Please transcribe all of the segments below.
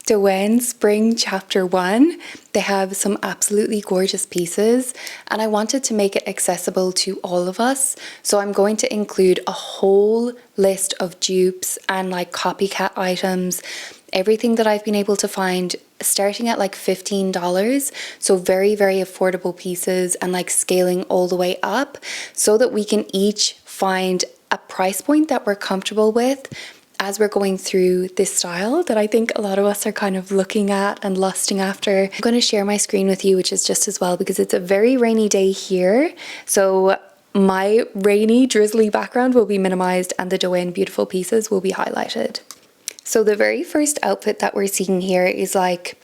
Dôen Spring Chapter 1. They have some absolutely gorgeous pieces and I wanted to make it accessible to all of us. So I'm going to include a whole list of dupes and like copycat items, everything that I've been able to find starting at like $15. So very, very affordable pieces and like scaling all the way up so that we can each find a price point that we're comfortable with as we're going through this style that I think a lot of us are kind of looking at and lusting after. I'm going to share my screen with you, which is just as well because it's a very rainy day here. So my rainy, drizzly background will be minimized and the Dôen beautiful pieces will be highlighted. So the very first outfit that we're seeing here is like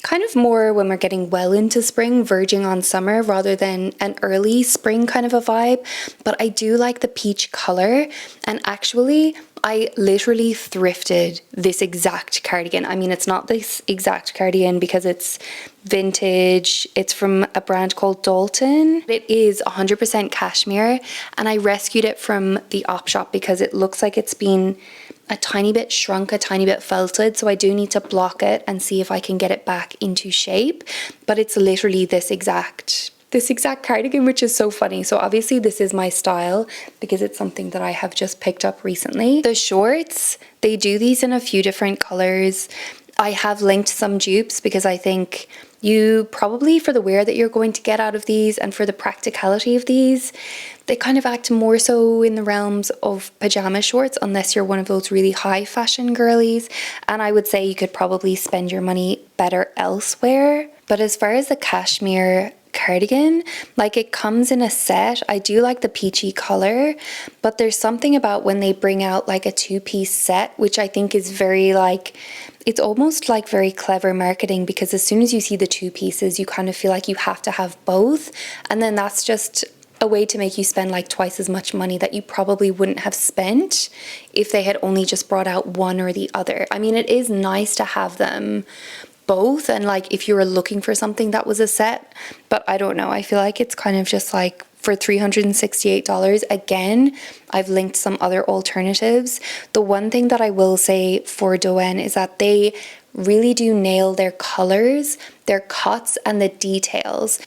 kind of more when we're getting well into spring, verging on summer rather than an early spring kind of a vibe. But I do like the peach color, and actually I literally thrifted this exact cardigan. I mean, it's not this exact cardigan because it's vintage. It's from a brand called Dôen. It is 100% cashmere and I rescued it from the op shop because it looks like it's been a tiny bit shrunk, a tiny bit felted, so I do need to block it and see if I can get it back into shape. But it's literally this exact cardigan, which is so funny. So obviously this is my style because it's something that I have just picked up recently. The shorts, they do these in a few different colors. I have linked some dupes because I think you probably, for the wear that you're going to get out of these and for the practicality of these, they kind of act more so in the realms of pajama shorts unless you're one of those really high fashion girlies. And I would say you could probably spend your money better elsewhere. But as far as the cashmere cardigan, like it comes in a set. I do like the peachy color, but there's something about when they bring out like a two-piece set, which I think is very like, it's almost like very clever marketing because as soon as you see the two pieces, you kind of feel like you have to have both. And then that's just a way to make you spend like twice as much money that you probably wouldn't have spent if they had only just brought out one or the other. I mean, it is nice to have them both and like if you were looking for something that was a set, but I don't know, I feel like it's kind of just like for $368. Again, I've linked some other alternatives. The one thing that I will say for Dôen is that they really do nail their colors, their cuts and the details.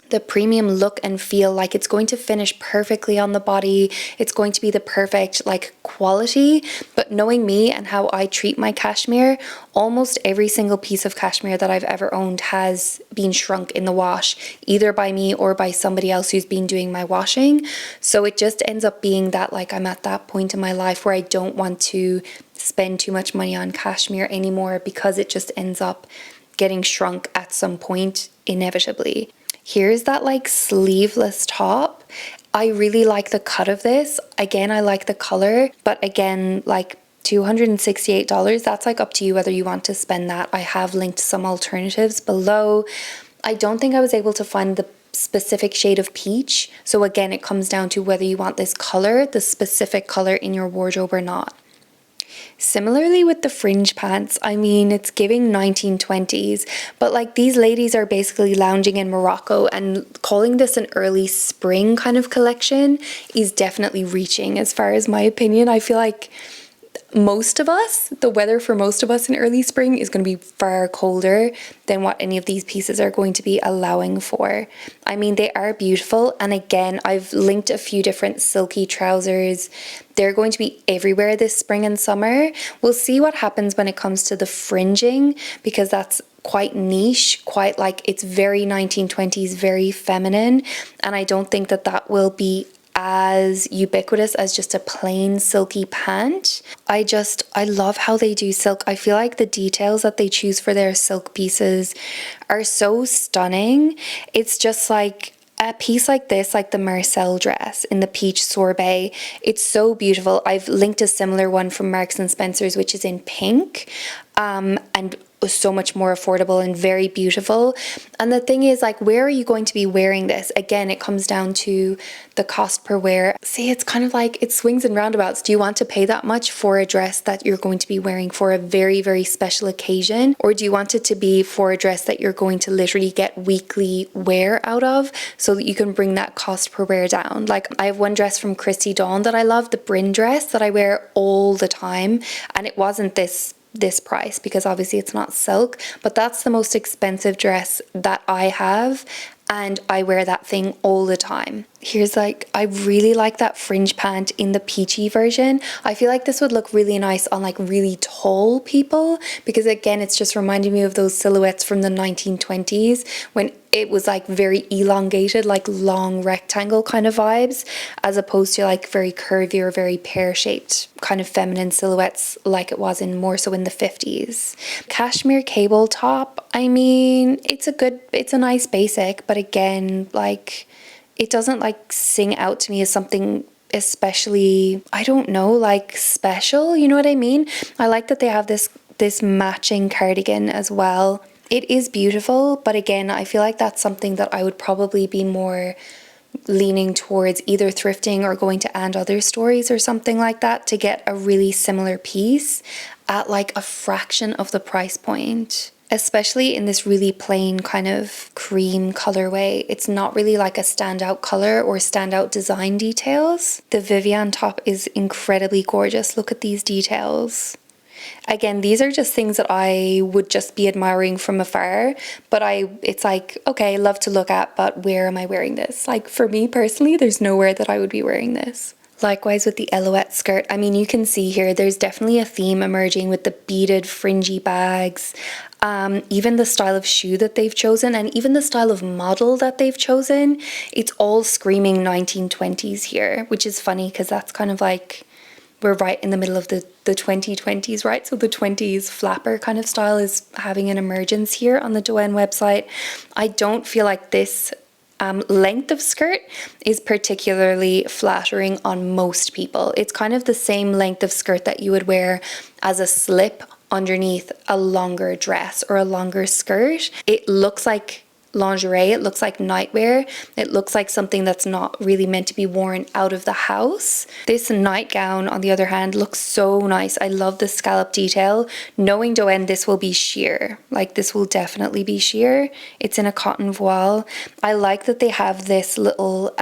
The premium look and feel, like it's going to finish perfectly on the body. It's going to be the perfect like quality. But knowing me and how I treat my cashmere, almost every single piece of cashmere that I've ever owned has been shrunk in the wash, either by me or by somebody else who's been doing my washing. So it just ends up being that like I'm at that point in my life where I don't want to spend too much money on cashmere anymore because it just ends up getting shrunk at some point inevitably. Here's that like sleeveless top. I really like the cut of this. Again, I like the color, but again, like $268, that's like up to you whether you want to spend that. I have linked some alternatives below. I don't think I was able to find the specific shade of peach. So again, it comes down to whether you want this color, the specific color in your wardrobe or not. Similarly with the fringe pants, I mean, it's giving 1920s, but like these ladies are basically lounging in Morocco, and calling this an early spring kind of collection is definitely reaching as far as my opinion. I feel like most of us, the weather for most of us in early spring is going to be far colder than what any of these pieces are going to be allowing for. I mean, they are beautiful, and again, I've linked a few different silky trousers. They're going to be everywhere this spring and summer. We'll see what happens when it comes to the fringing because that's quite niche, quite like it's very 1920s, very feminine, and I don't think that that will be as ubiquitous as just a plain silky pant. I love how they do silk. I feel like the details that they choose for their silk pieces are so stunning. It's just like a piece like this, like the Marcel dress in the peach sorbet. It's so beautiful. I've linked a similar one from Marks and Spencer's, which is in pink, and was so much more affordable and very beautiful. And the thing is, like, where are you going to be wearing this? Again, it comes down to the cost per wear. See, it's kind of like it swings and roundabouts. Do you want to pay that much for a dress that you're going to be wearing for a very, very special occasion? Or do you want it to be for a dress that you're going to literally get weekly wear out of so that you can bring that cost per wear down? Like, I have one dress from Dôen that I love, the Bryn dress that I wear all the time, and it wasn't this this price because obviously it's not silk, but that's the most expensive dress that I have, and I wear that thing all the time. Here's like, I really like that fringe pant in the peachy version. I feel like this would look really nice on like really tall people because again, it's just reminding me of those silhouettes from the 1920s when it was like very elongated, like long rectangle kind of vibes, as opposed to like very curvy or very pear-shaped kind of feminine silhouettes like it was in more so in the 50s. Cashmere cable top, I mean, it's a nice basic, but again, like it doesn't like sing out to me as something especially, I don't know, like special, you know what I mean? I like that they have this matching cardigan as well. It is beautiful, but again, I feel like that's something that I would probably be more leaning towards either thrifting or going to And Other Stories or something like that to get a really similar piece at like a fraction of the price point. Especially in this really plain kind of cream colorway. It's not really like a standout color or standout design details. The Vivienne top is incredibly gorgeous. Look at these details. Again, these are just things that I would just be admiring from afar, but it's like, okay, love to look at, but where am I wearing this? Like for me personally, there's nowhere that I would be wearing this. Likewise with the Elouette skirt, I mean, you can see here, there's definitely a theme emerging with the beaded fringy bags, even the style of shoe that they've chosen, and even the style of model that they've chosen. It's all screaming 1920s here, which is funny because that's kind of like, we're right in the middle of the 2020s, right? So the 20s flapper kind of style is having an emergence here on the Dôen website. I don't feel like this length of skirt is particularly flattering on most people. It's kind of the same length of skirt that you would wear as a slip underneath a longer dress or a longer skirt. It looks like lingerie, it looks like nightwear, it looks like something that's not really meant to be worn out of the house. This nightgown, on the other hand, looks so nice. I love the scallop detail. Knowing Dôen, this will be sheer. Like this will definitely be sheer. It's in a cotton voile. I like that they have this little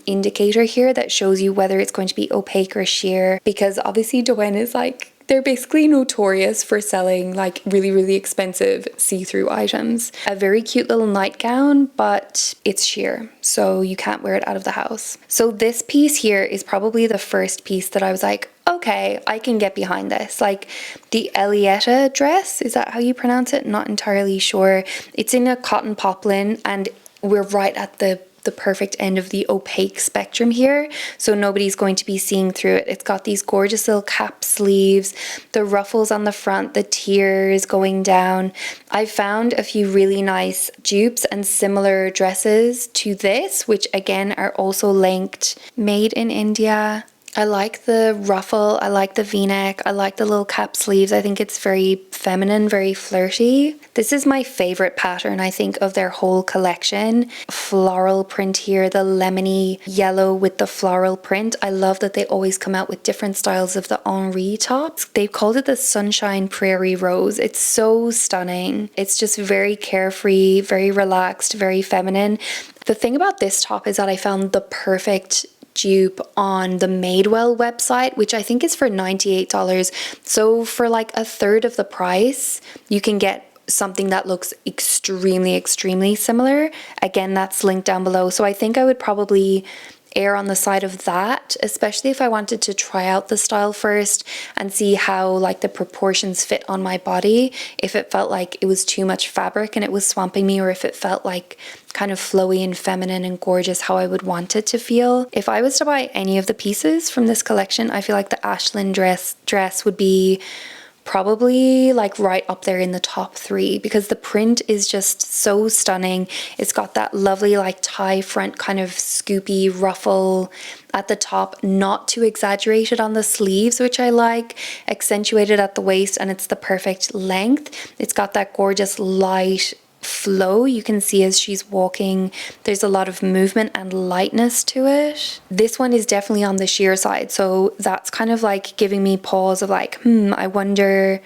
indicator here that shows you whether it's going to be opaque or sheer, because obviously Dôen is like, they're basically notorious for selling like really, really expensive see-through items. A very cute little nightgown, but it's sheer, so you can't wear it out of the house. So this piece here is probably the first piece that I was like, okay, I can get behind this. Like the Elietta dress, is that how you pronounce it? Not entirely sure. It's in a cotton poplin and we're right at the perfect end of the opaque spectrum here, so nobody's going to be seeing through it. It's got these gorgeous little cap sleeves, the ruffles on the front, the tiers going down. I found a few really nice dupes and similar dresses to this, which again are also linked made in India. I like the ruffle, I like the v-neck, I like the little cap sleeves. I think it's very feminine, very flirty. This is my favorite pattern, I think, of their whole collection. Floral print here, the lemony yellow with the floral print. I love that they always come out with different styles of the Henri tops. They've called it the Sunshine Prairie Rose. It's so stunning. It's just very carefree, very relaxed, very feminine. The thing about this top is that I found the perfect dupe on the Madewell website, which I think is for $98. So for like a third of the price, you can get something that looks extremely similar. Again, that's linked down below. So I think I would probably err on the side of that, especially if I wanted to try out the style first and see how like the proportions fit on my body, if it felt like it was too much fabric and it was swamping me, or if it felt like kind of flowy and feminine and gorgeous how I would want it to feel. If I was to buy any of the pieces from this collection, I feel like the Ashlyn dress would be probably like right up there in the top 3, because the print is just so stunning. It's got that lovely like tie front kind of scoopy ruffle at the top, not too exaggerated on the sleeves, which I like, accentuated at the waist, and it's the perfect length. It's got that gorgeous light flow you can see as she's walking. There's a lot of movement and lightness to it. This one is definitely on the sheer side, so that's kind of like giving me pause of like, I wonder,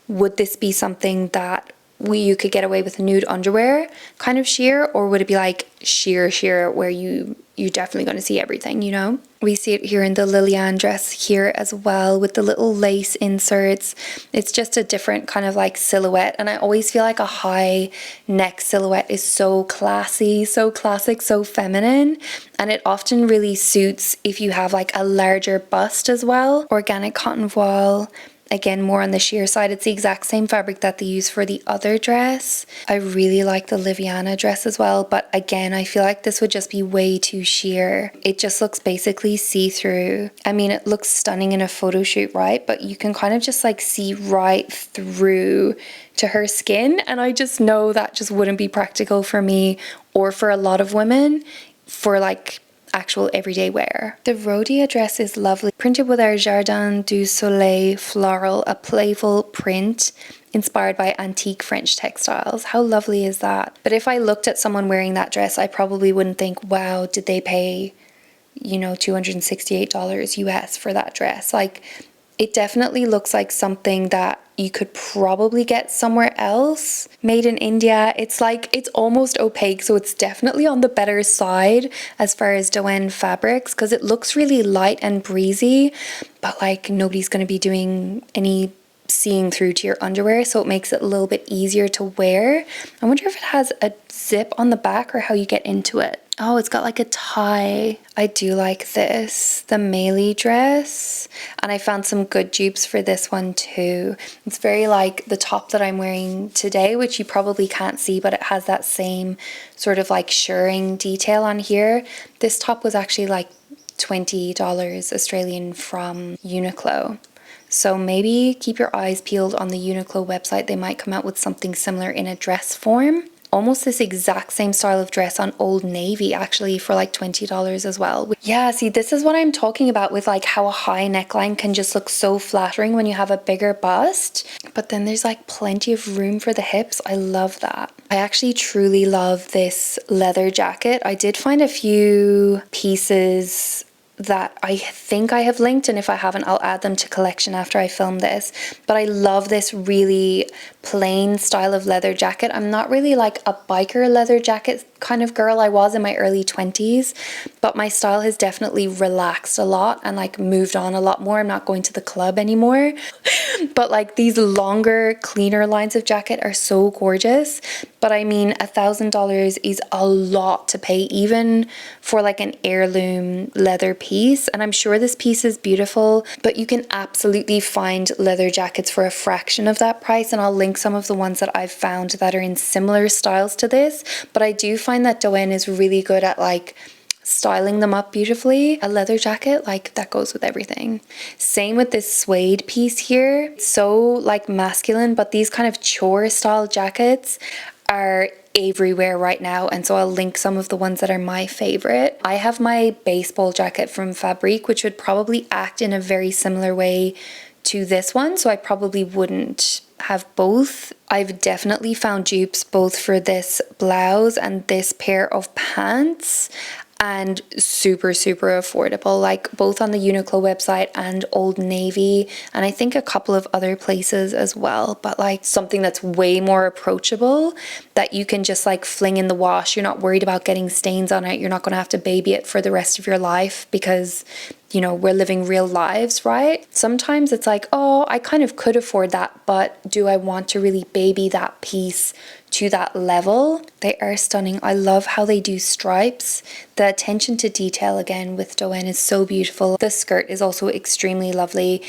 would this be something that you could get away with nude underwear kind of sheer, or would it be like sheer where you're definitely going to see everything, you know? We see it here in the Liliane dress here as well with the little lace inserts. It's just a different kind of like silhouette, and I always feel like a high neck silhouette is so classy, so classic, so feminine, and it often really suits if you have like a larger bust as well. Organic cotton voile. Again, more on the sheer side. It's the exact same fabric that they use for the other dress. I really like the Liviana dress as well, but again, I feel like this would just be way too sheer. It just looks basically see-through. I mean, it looks stunning in a photo shoot, right? But you can kind of just like see right through to her skin, and I just know that just wouldn't be practical for me or for a lot of women for like actual everyday wear. The Rhodia dress is lovely, printed with our Jardin du Soleil floral, a playful print inspired by antique French textiles. How lovely is that? But if I looked at someone wearing that dress, I probably wouldn't think, wow, did they pay, you know, $268 US for that dress? Like, it definitely looks like something that you could probably get somewhere else. Made in India. It's like, it's almost opaque, so it's definitely on the better side as far as Dôen fabrics, because it looks really light and breezy, but like nobody's going to be doing any seeing through to your underwear, so it makes it a little bit easier to wear. I wonder if it has a zip on the back or how you get into it. Oh, it's got like a tie. I do like this, the Meili dress, and I found some good dupes for this one too. It's very like the top that I'm wearing today, which you probably can't see, but it has that same sort of like shirring detail on here. This top was actually like $20 Australian from Uniqlo. So maybe keep your eyes peeled on the Uniqlo website. They might come out with something similar in a dress form. Almost this exact same style of dress on Old Navy actually for like $20 as well. Yeah, see, this is what I'm talking about with like how a high neckline can just look so flattering when you have a bigger bust, but then there's like plenty of room for the hips. I love that. I actually truly love this leather jacket. I did find a few pieces that I think I have linked, and if I haven't, I'll add them to collection after I film this. But I love this really plain style of leather jacket. I'm not really like a biker leather jacket kind of girl. I was in my early 20s, but my style has definitely relaxed a lot and like moved on a lot more. I'm not going to the club anymore. But like these longer, cleaner lines of jacket are so gorgeous. But I mean, $1,000 is a lot to pay even for like an heirloom leather piece. And I'm sure this piece is beautiful, but you can absolutely find leather jackets for a fraction of that price. And I'll link some of the ones that I've found that are in similar styles to this. But I do find that Dôen is really good at like styling them up beautifully. A leather jacket, like that goes with everything. Same with this suede piece here. It's so like masculine, but these kind of chore style jackets are everywhere right now, and so I'll link some of the ones that are my favorite. I have my baseball jacket from Fabrique, which would probably act in a very similar way to this one, so I probably wouldn't have both. I've definitely found dupes both for this blouse and this pair of pants, and super affordable, like both on the Uniqlo website and Old Navy, and I think a couple of other places as well, but like something that's way more approachable that you can just like fling in the wash. You're not worried about getting stains on it. You're not going to have to baby it for the rest of your life because, you know, we're living real lives, right? Sometimes it's like, oh, I kind of could afford that, but do I want to really baby that piece to that level? They are stunning. I love how they do stripes. The attention to detail again with Dôen is so beautiful. The skirt is also extremely lovely.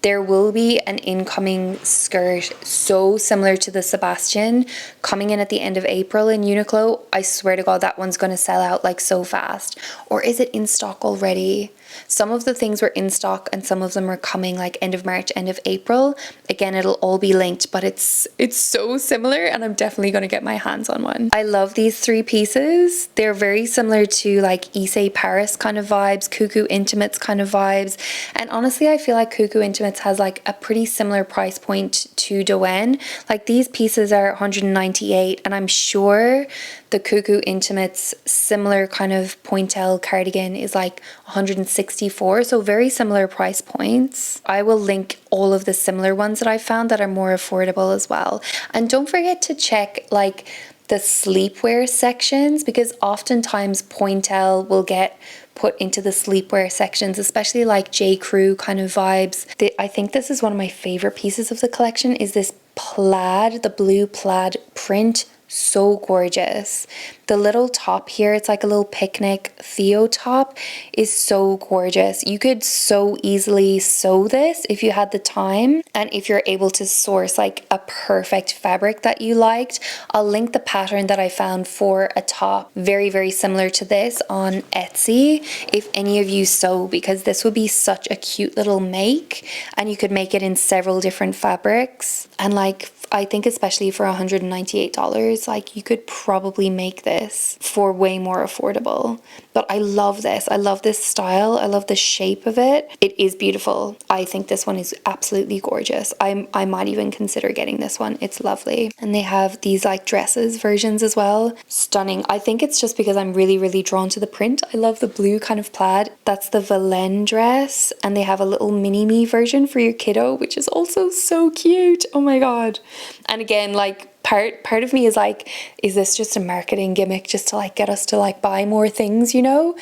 There will be an incoming skirt so similar to the Sebastian coming in at the end of April in Uniqlo. I swear to God, that one's going to sell out like so fast. Or is it in stock already? Some of the things were in stock and some of them are coming like end of March, end of April. Again, it'll all be linked, but it's so similar and I'm definitely going to get my hands on one. I love these three pieces. They're very similar to like Issey Paris kind of vibes, Cuckoo Intimates kind of vibes. And honestly, I feel like Cuckoo Intimates has like a pretty similar price point to Dôen. Like these pieces are $198 and I'm sure the Cuckoo Intimates similar kind of pointelle cardigan is like $160 $64, so very similar price points. I will link all of the similar ones that I found that are more affordable as well. And don't forget to check like the sleepwear sections, because oftentimes Pointel will get put into the sleepwear sections, especially like J. Crew kind of vibes. I think this is one of my favorite pieces of the collection, is this plaid, the blue plaid print. So gorgeous. The little top here, it's like a little picnic Theo top, is so gorgeous. You could so easily sew this if you had the time, and if you're able to source like a perfect fabric that you liked. I'll link the pattern that I found for a top very, very similar to this on Etsy if any of you sew, because this would be such a cute little make, and you could make it in several different fabrics. And like, I think especially for $198, like you could probably make this for way more affordable. But I love this. I love this style. I love the shape of it. It is beautiful. I think this one is absolutely gorgeous. I might even consider getting this one. It's lovely. And they have these like dresses versions as well. Stunning. I think it's just because I'm really, really drawn to the print. I love the blue kind of plaid. That's the Valen dress. And they have a little mini-me version for your kiddo, which is also so cute. Oh my God. And again, like part of me is like, is this just a marketing gimmick just to like get us to like buy more things, you know?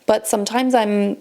But sometimes I'm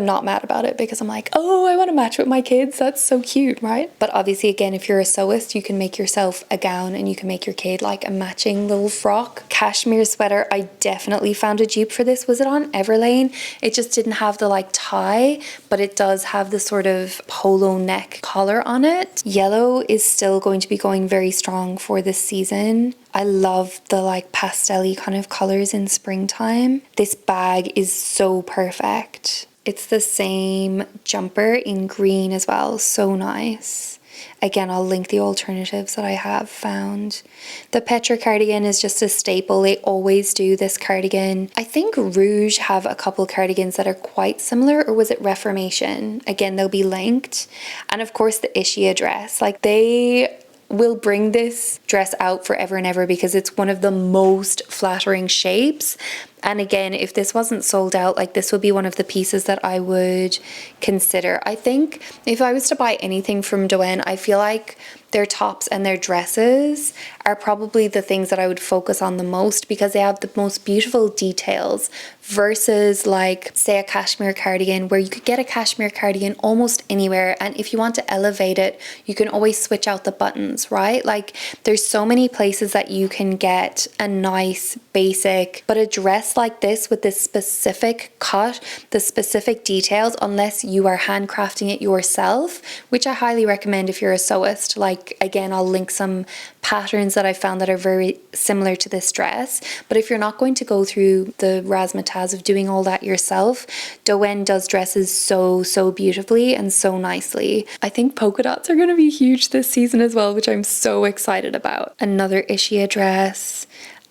not mad about it, because I'm like, oh, I want to match with my kids. That's so cute, right? But obviously, again, if you're a sewist, you can make yourself a gown and you can make your kid like a matching little frock. Cashmere sweater. I definitely found a dupe for this. Was it on Everlane? It just didn't have the like tie, but it does have the sort of polo neck collar on it. Yellow is still going to be going very strong for this season. I love the like pastel-y kind of colors in springtime. This bag is so perfect. It's the same jumper in green as well. So nice. Again, I'll link the alternatives that I have found. The Petra cardigan is just a staple. They always do this cardigan. I think Rouge have a couple cardigans that are quite similar, or was it Reformation? Again, they'll be linked. And of course the Ischia dress. Like they will bring this dress out forever and ever, because it's one of the most flattering shapes. And again, if this wasn't sold out, like this would be one of the pieces that I would consider. I think if I was to buy anything from Dôen, I feel like their tops and their dresses are probably the things that I would focus on the most, because they have the most beautiful details, versus like say a cashmere cardigan, where you could get a cashmere cardigan almost anywhere, and if you want to elevate it, you can always switch out the buttons, right? Like there's so many places that you can get a nice basic, but a dress like this with this specific cut, the specific details, unless you are handcrafting it yourself, which I highly recommend if you're a sewist. Like again, I'll link some patterns that I found that are very similar to this dress. But if you're not going to go through the razzmatazz of doing all that yourself, Dôen does dresses so beautifully and so nicely. I think polka dots are going to be huge this season as well, which I'm so excited about. Another Ischia dress.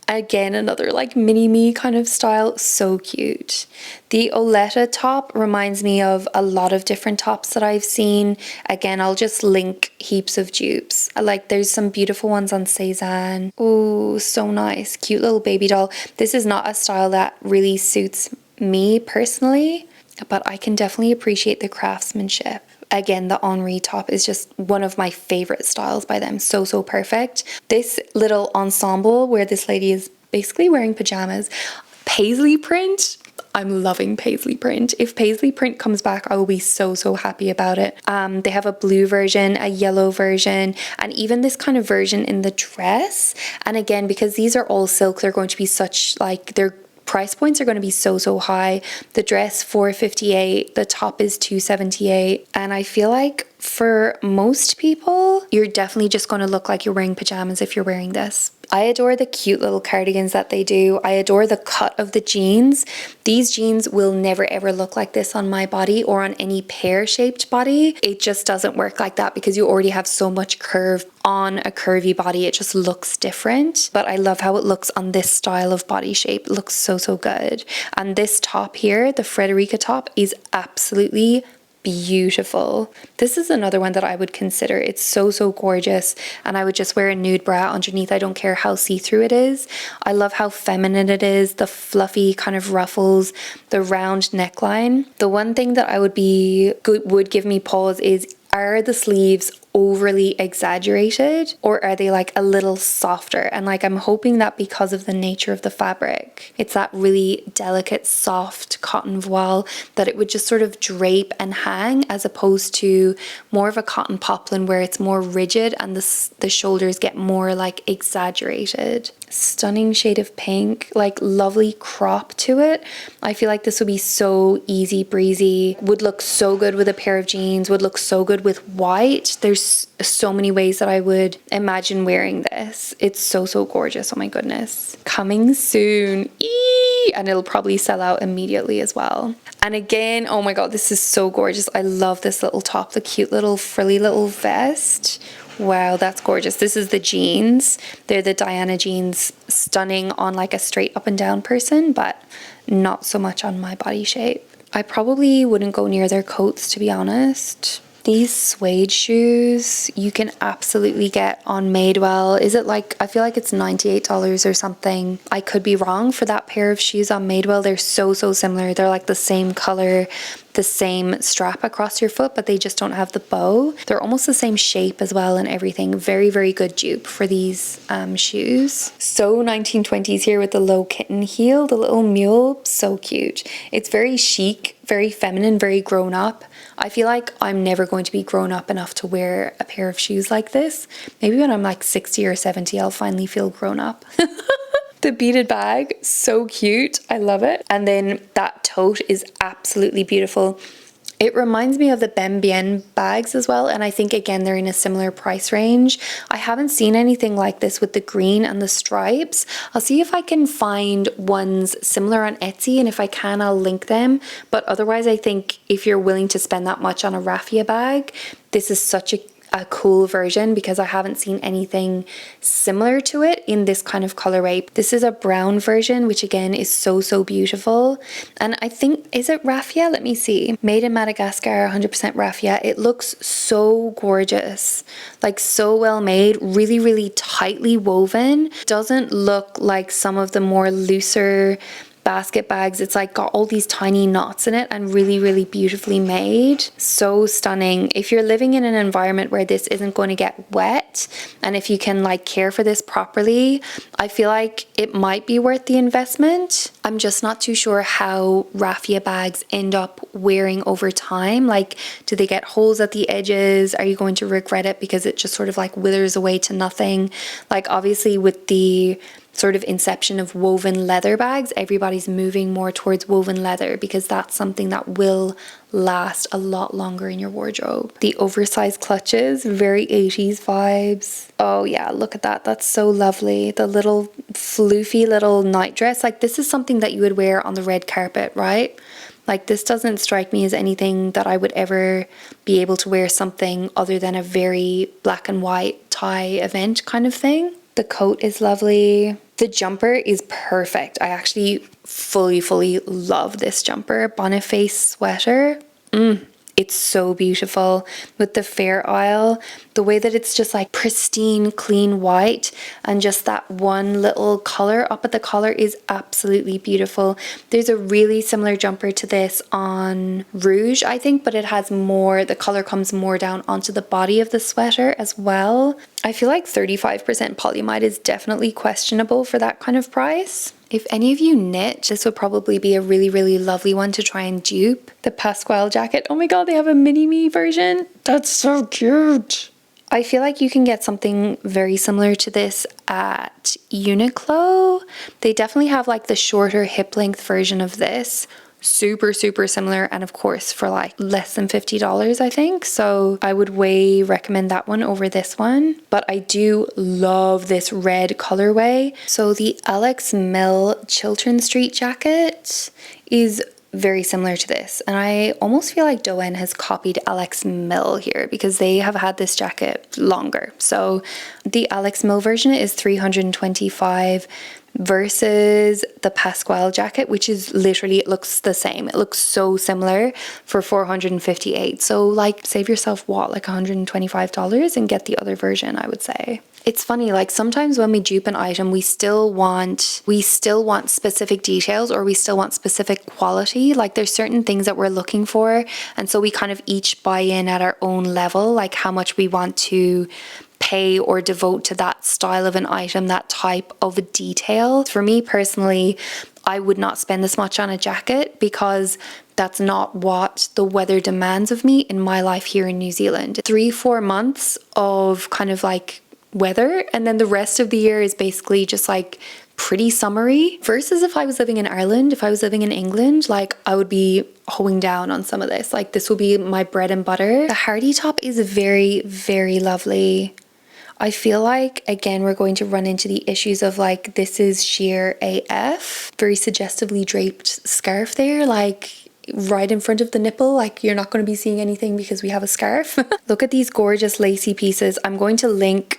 Again, another like mini-me kind of style. So cute. The Oletta top reminds me of a lot of different tops that I've seen. Again, I'll just link heaps of dupes. Like there's some beautiful ones on Cezanne. Oh, so nice. Cute little baby doll. This is not a style that really suits me personally, but I can definitely appreciate the craftsmanship. Again, the Henri top is just one of my favorite styles by them. So perfect. This little ensemble where this lady is basically wearing pajamas. Paisley print. I'm loving paisley print. If paisley print comes back, I will be so happy about it. They have a blue version, a yellow version, and even this kind of version in the dress. And again, because these are all silk, they're going to be such like, their price points are going to be so high. The dress $458, the top is $278, and I feel like for most people, you're definitely just going to look like you're wearing pajamas if you're wearing this. I adore the cute little cardigans that they do. I adore the cut of the jeans. These jeans will never ever look like this on my body or on any pear-shaped body. It just doesn't work like that because you already have so much curve on a curvy body. It just looks different. But I love how it looks on this style of body shape. It looks so good. And this top here, the Frederica top, is absolutely beautiful. This is another one that I would consider. It's so gorgeous, and I would just wear a nude bra underneath. I don't care how see-through it is. I love how feminine it is, the fluffy kind of ruffles, the round neckline. The one thing that would give me pause is, are the sleeves overly exaggerated, or are they like a little softer? And like, I'm hoping that because of the nature of the fabric, it's that really delicate soft cotton voile, that it would just sort of drape and hang, as opposed to more of a cotton poplin where it's more rigid and the shoulders get more like exaggerated. Stunning shade of pink, like lovely crop to it. I feel like this would be so easy breezy, would look so good with a pair of jeans, would look so good with white. There's so many ways that I would imagine wearing this. It's so gorgeous. Oh my goodness. Coming soon. Eee! And it'll probably sell out immediately as well. And again, oh my god, this is so gorgeous. I love this little top, the cute little frilly little vest. Wow, that's gorgeous. This is the jeans. They're the Diana jeans. Stunning on like a straight up and down person, but not so much on my body shape. I probably wouldn't go near their coats, to be honest. These suede shoes you can absolutely get on Madewell. Is it like, I feel like it's $98 or something. I could be wrong. For that pair of shoes on Madewell, they're so similar. They're like the same color, the same strap across your foot, but they just don't have the bow. They're almost the same shape as well and everything. Very good dupe for these shoes. So 1920s here with the low kitten heel, the little mule, so cute. It's very chic, very feminine, very grown up. I feel like I'm never going to be grown up enough to wear a pair of shoes like this. Maybe when I'm like 60 or 70, I'll finally feel grown up. The beaded bag, so cute. I love it. And then that tote is absolutely beautiful. It reminds me of the Ben Bien bags as well, and I think again they're in a similar price range. I haven't seen anything like this with the green and the stripes. I'll see if I can find ones similar on Etsy, and if I can, I'll link them. But otherwise, I think if you're willing to spend that much on a raffia bag, this is such a cool version, because I haven't seen anything similar to it in this kind of colorway. This is a brown version, which again is so beautiful. And I think, is it raffia? Let me see. Made in Madagascar, 100% raffia. It looks so gorgeous, like so well made, really tightly woven. Doesn't look like some of the more looser basket bags. It's like got all these tiny knots in it and really beautifully made. So stunning. If you're living in an environment where this isn't going to get wet, and if you can like care for this properly, I feel like it might be worth the investment. I'm just not too sure how raffia bags end up wearing over time. Like, do they get holes at the edges? Are you going to regret it because it just sort of like withers away to nothing? Like, obviously with the sort of inception of woven leather bags, everybody's moving more towards woven leather because that's something that will last a lot longer in your wardrobe. The oversized clutches, very 80s vibes. Oh yeah, look at that. That's so lovely. The little floofy little nightdress. Like, this is something that you would wear on the red carpet, right? Like, this doesn't strike me as anything that I would ever be able to wear something other than a very black and white tie event kind of thing. The coat is lovely. The jumper is perfect. I actually fully love this jumper. Boniface sweater. It's so beautiful with the Fair Isle. The way that it's just like pristine, clean white, and just that one little color up at the collar is absolutely beautiful. There's a really similar jumper to this on Rouge, I think, but it has more, the color comes more down onto the body of the sweater as well. I feel like 35% polyamide is definitely questionable for that kind of price. If any of you knit, this would probably be a really lovely one to try and dupe. The Pasquale jacket. Oh my god, they have a mini-me version. That's so cute. I feel like you can get something very similar to this at Uniqlo. They definitely have like the shorter hip length version of this. Super similar, and of course for like less than $50, I think. So I would way recommend that one over this one. But I do love this red colorway. So the Alex Mill Chiltern Street jacket is very similar to this. And I almost feel like Dôen has copied Alex Mill here because they have had this jacket longer. So the Alex Mill version is $325 versus the Pasquale jacket, which is literally, it looks the same. It looks so similar for $458. So like save yourself what, like $125 and get the other version, I would say. It's funny, like sometimes when we dupe an item, we still want specific details, or we still want specific quality. Like there's certain things that we're looking for, and so we kind of each buy in at our own level, like how much we want to pay or devote to that style of an item, that type of a detail. For me personally, I would not spend this much on a jacket because that's not what the weather demands of me in my life here in New Zealand. 3-4 months of kind of like weather, and then the rest of the year is basically just like pretty summery. Versus if I was living in Ireland, if I was living in England, like I would be hoeing down on some of this. Like this will be my bread and butter. The Hardy top is very, very lovely. I feel like, again, we're going to run into the issues of like, this is sheer AF. Very suggestively draped scarf there, like right in front of the nipple. Like you're not going to be seeing anything because we have a scarf. Look at these gorgeous lacy pieces. I'm going to link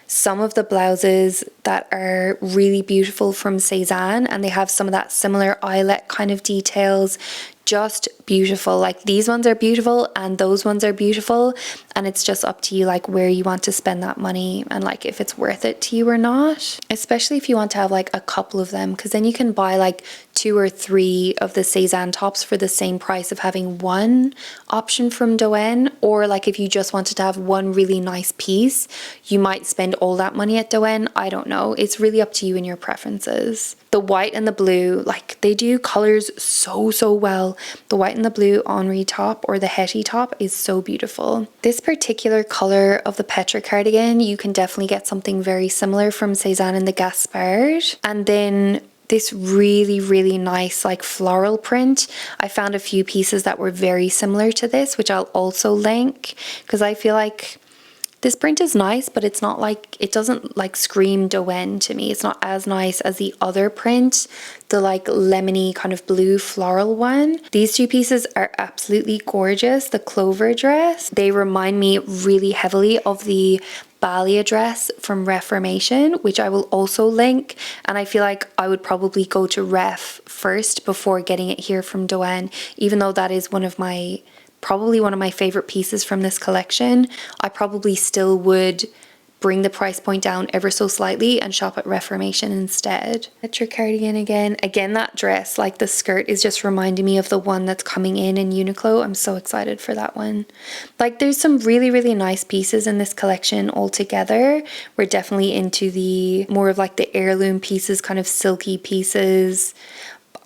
some of the blouses that are really beautiful from Cézanne, and they have some of that similar eyelet kind of details. Just beautiful. Like these ones are beautiful and those ones are beautiful, and it's just up to you like where you want to spend that money and like if it's worth it to you or not, especially if you want to have like a couple of them, because then you can buy like 2 or 3 of the Cézanne tops for the same price of having one option from Dôen. Or like if you just wanted to have one really nice piece, you might spend all that money at Dôen. I don't know, it's really up to you and your preferences. The white and the blue, like they do colors so well. The white and the blue Henri top or the Hetty top is so beautiful. This particular color of the Petra cardigan, you can definitely get something very similar from Cézanne in the Gaspard. And then this really nice like floral print. I found a few pieces that were very similar to this, which I'll also link, because I feel like this print is nice, but it's not like, it doesn't like scream Dôen to me. It's not as nice as the other print, the like lemony kind of blue floral one. These 2 pieces are absolutely gorgeous. The clover dress, they remind me really heavily of the Balia dress from Reformation, which I will also link. And I feel like I would probably go to Ref first before getting it here from Dôen, even though that is probably one of my favorite pieces from this collection. I probably still would bring the price point down ever so slightly and shop at Reformation instead. Petra cardigan again. Again, that dress, like the skirt is just reminding me of the one that's coming in Uniqlo. I'm so excited for that one. Like there's some really nice pieces in this collection altogether. We're definitely into the more of like the heirloom pieces, kind of silky pieces.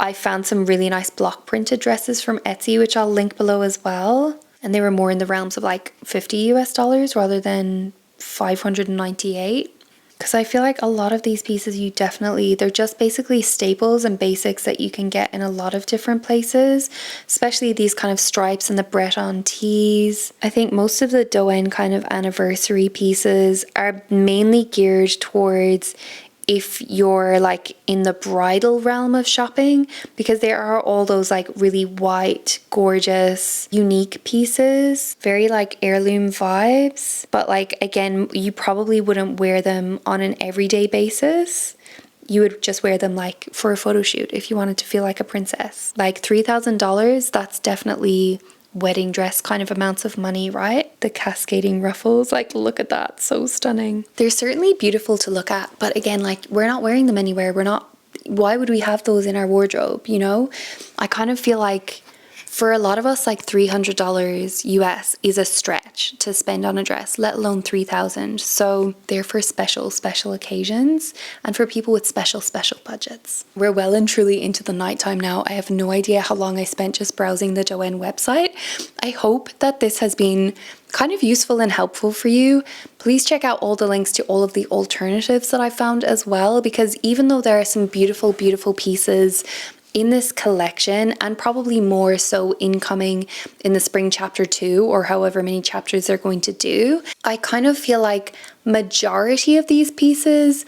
I found some really nice block printed dresses from Etsy, which I'll link below as well. And they were more in the realms of like $50 US rather than $598. Because I feel like a lot of these pieces they're just basically staples and basics that you can get in a lot of different places, especially these kind of stripes and the Breton tees. I think most of the Dôen kind of anniversary pieces are mainly geared towards if you're like in the bridal realm of shopping, because there are all those like really white, gorgeous, unique pieces, very like heirloom vibes. But like, again, you probably wouldn't wear them on an everyday basis. You would just wear them like for a photo shoot if you wanted to feel like a princess. Like $3,000, that's definitely wedding dress kind of amounts of money, right? The cascading ruffles, like look at that, so stunning. They're certainly beautiful to look at, but again, like we're not wearing them anywhere. Why would we have those in our wardrobe, you know? I kind of feel like for a lot of us, like $300 US is a stretch to spend on a dress, let alone $3,000. So they're for special occasions and for people with special budgets. We're well and truly into the nighttime now. I have no idea how long I spent just browsing the Dôen website. I hope that this has been kind of useful and helpful for you. Please check out all the links to all of the alternatives that I found as well, because even though there are some beautiful pieces in this collection, and probably more so incoming in the spring chapter 2 or however many chapters they're going to do, I kind of feel like majority of these pieces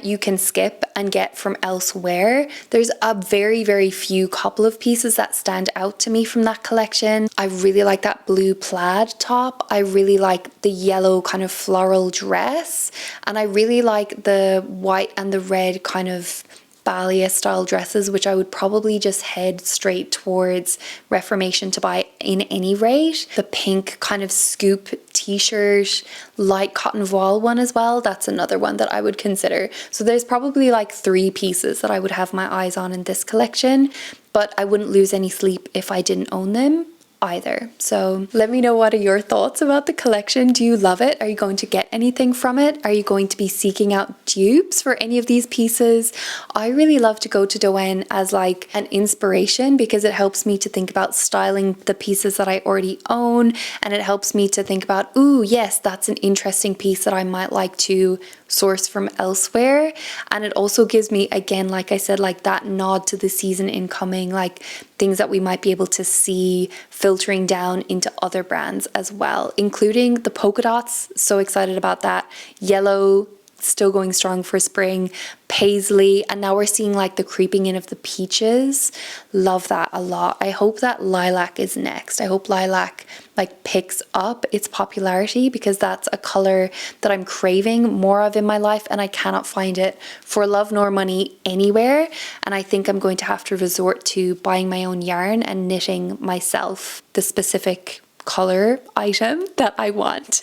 you can skip and get from elsewhere. There's a very few couple of pieces that stand out to me from that collection. I really like that blue plaid top. I really like the yellow kind of floral dress, and I really like the white and the red kind of Balia style dresses, which I would probably just head straight towards Reformation to buy in any rate. The pink kind of scoop t-shirt, light cotton voile one as well, that's another one that I would consider. So there's probably like 3 pieces that I would have my eyes on in this collection, but I wouldn't lose any sleep if I didn't own them either. So let me know, what are your thoughts about the collection? Do you love it? Are you going to get anything from it? Are you going to be seeking out dupes for any of these pieces? I really love to go to Dôen as like an inspiration, because it helps me to think about styling the pieces that I already own, and it helps me to think about, ooh, yes, that's an interesting piece that I might like to source from elsewhere. And it also gives me, again, like I said, like that nod to the season incoming, like things that we might be able to see filtering down into other brands as well, including the polka dots. So excited about that. Yellow, still going strong for spring. Paisley, and now we're seeing like the creeping in of the peaches. Love that a lot. I hope that lilac is next. I hope lilac like picks up its popularity, because that's a color that I'm craving more of in my life, and I cannot find it for love nor money anywhere. And I think I'm going to have to resort to buying my own yarn and knitting myself the specific color item that I want.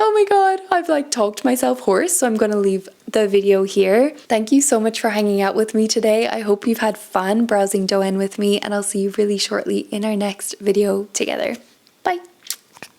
Oh my god, I've like talked myself hoarse, so I'm going to leave the video here. Thank you so much for hanging out with me today. I hope you've had fun browsing Dôen with me, and I'll see you really shortly in our next video together.